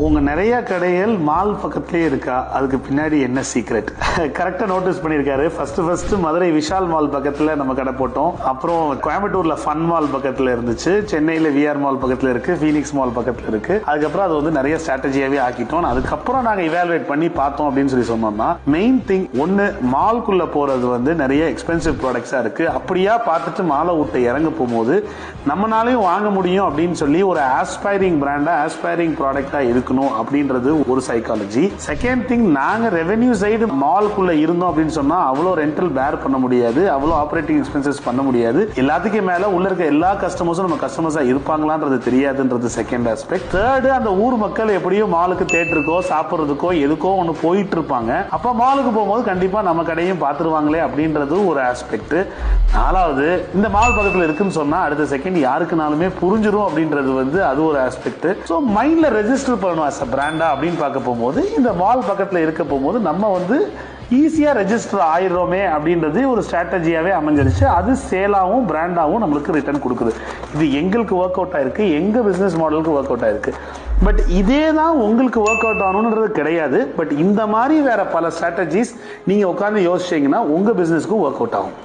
உங்க நிறைய கடைகள் மால் பக்கத்திலே இருக்கா? அதுக்கு பின்னாடி என்ன சீக்ரெட்? கரெக்டா நோட்டீஸ் பண்ணிருக்காரு. ஃபர்ஸ்ட் மதுரை விஷால் மால் பக்கத்துல நம்ம கடை போட்டோம். அப்புறம் கோயம்புத்தூர்ல ஃபன் மால் பக்கத்துல இருந்துச்சு. சென்னையில விஆர் மால் பக்கத்துல இருக்கு. ஃபீனிக்ஸ் மால் பக்கத்துல இருக்கு. அதுக்கப்புறம் அது வந்து நிறைய ஸ்ட்ராட்டஜியாவே ஆக்கிட்டோம். அதுக்கப்புறம் நாங்க இவாலுவேட் பண்ணி பார்த்தோம் அப்படின்னு சொன்னோம்னா மெயின் திங் ஒன்னு, மால்குள்ள போறது வந்து நிறைய எக்ஸ்பென்சிவ் ப்ராடக்ட்ஸா இருக்கு. அப்படியா பார்த்துட்டு மாலை விட்டு இறங்க போகும்போது நம்மளாலையும் வாங்க முடியும் அப்படின்னு சொல்லி ஒரு ஆஸ்பைரிங் பிராண்டா ஆஸ்பைரிங் ப்ராடக்டா இருக்கணும் அப்படின்றது ஒரு சைக்காலஜி. செகண்ட் திங், நாங்க ரெவென்யூ சைடு மால்குள்ள இருந்தோம் அப்படின்னு சொன்னா அவ்வளோ ரெண்டல் பேர் பண்ண முடியாது, அவ்வளோ ஆப்ரேட்டிங் எக்ஸ்பென்சஸ் பண்ண முடியாது. எல்லாத்துக்கும் மேல உள்ள இருக்க எல்லா கஸ்டமர்ஸும் நம்ம கஸ்டமர்ஸா இருப்பாங்களான்றது தெரியாதுன்றது செகண்ட் ஆஸ்பெக்ட். தேர்ட், அந்த ஊர் மக்கள் எப்படியோ மாலுக்கு தேட்டருக்கோ சாப்பிட்றதுக்கோ எதுக்கோ ஒன்று போயிட்டு இருப்பாங்க. அப்ப மாலுக்கு போகும்போது கண்டிப்பா நம்ம கடையும் பார்த்துருவாங்களே அப்படின்றது ஒரு ஆஸ்பெக்ட். நாலாவது, இந்த மால் பக்கத்தில் இருக்குன்னு சொன்னா அடுத்த செகண்ட் யாருக்குனாலுமே புரிஞ்சிடும் அப்படின்றது வந்து அது ஒரு ஆஸ்பெக்ட். ஸோ மைண்ட்ல ரெஜிஸ்டர் பண்ணணும் as a பிராண்டா அப்படின்னு பார்க்க போகும்போது இந்த மால் பக்கத்தில் இருக்க போகும்போது நம்ம வந்து ஈஸியா ரெஜிஸ்டர் ஆயிடுறோமே அப்படின்றது ஒரு ஸ்ட்ராட்டஜியாவே அமைஞ்சிருச்சு. அது சேலாவும் பிராண்டாவும் நம்மளுக்கு ரிட்டர்ன் கொடுக்குது. இது எங்களுக்கு ஒர்க் அவுட் ஆயிருக்கு, எங்க பிசினஸ் மாடலுக்கு ஒர்க் அவுட் ஆயிருக்கு. பட் இதே தான் உங்களுக்கு ஒர்க் அவுட் ஆகணுன்றது கிடையாது. பட் இந்த மாதிரி வேற பல ஸ்ட்ராட்டஜிஸ் நீங்க உட்காந்து யோசிச்சீங்கன்னா உங்க பிசினஸ்க்கு ஒர்க் அவுட் ஆகும்.